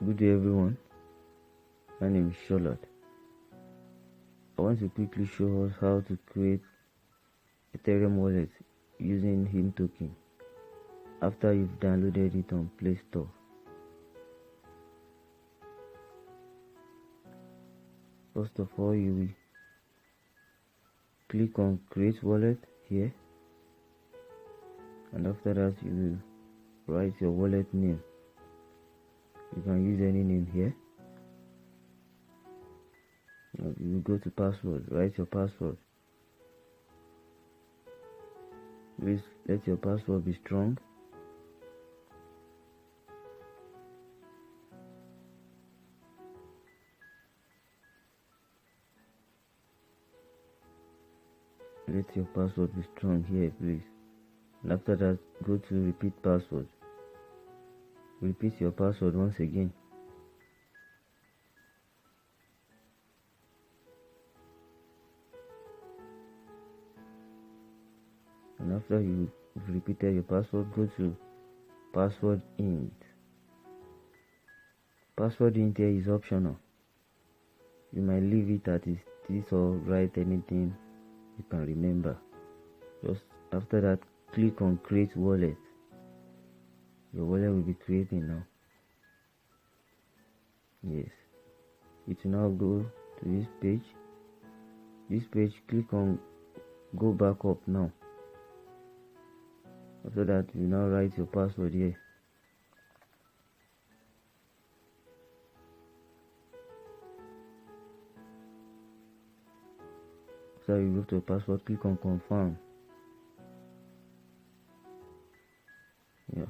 Good day everyone, my name is Charlotte. I want to quickly show us how to create Ethereum wallet using HIM token after you've downloaded it on Play Store. First of all, you will click on create wallet here, and after that you will write your wallet name. You can use any name here. You will go to password, write your password. Please let your password be strong. Let your password be strong here, please. And after that, go to repeat password. Repeat your password once again. And after you've repeated your password, go to password int. Password int here is optional. You might leave it at this or write anything you can remember. Just after that, click on create wallet. Your wallet will be creating now. Yes, it will now go to this page. This page, click on go back up now. After that, you now write your password here. So you go to your password, click on confirm. Yeah,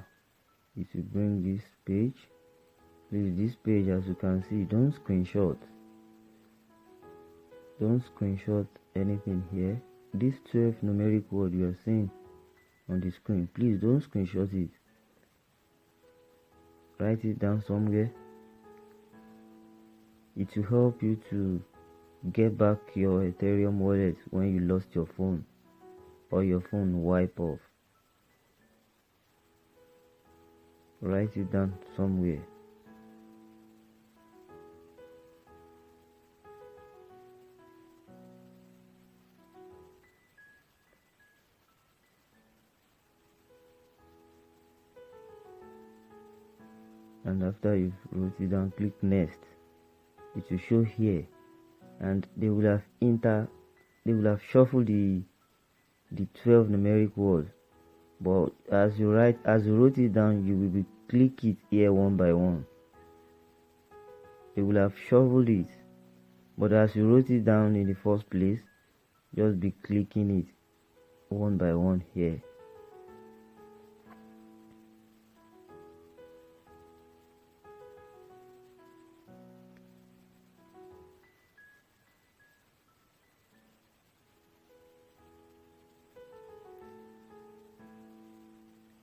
it will bring this page. Please, this page, as you can see, don't screenshot anything here. This 12 numeric word you are seeing on the screen, please don't screenshot it. Write it down somewhere. It will help you to get back your Ethereum wallet when you lost your phone or your phone wipe off. Write it down somewhere. And after you've wrote it down, click next. It will show here, and they will have shuffled the 12 numeric words. But as you wrote it down, you will be click it here one by one. They will have shuffled it, but as you wrote it down in the first place, just be clicking it one by one here.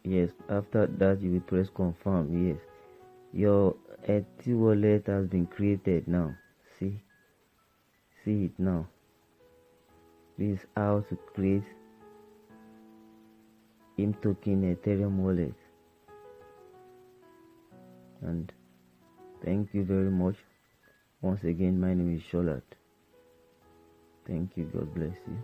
Yes, after that you will press confirm. Yes, your ETH wallet has been created now. See it now. This is how to create HIM token Ethereum wallet. And thank you very much. Once again, my name is Charlotte. Thank you. God bless you.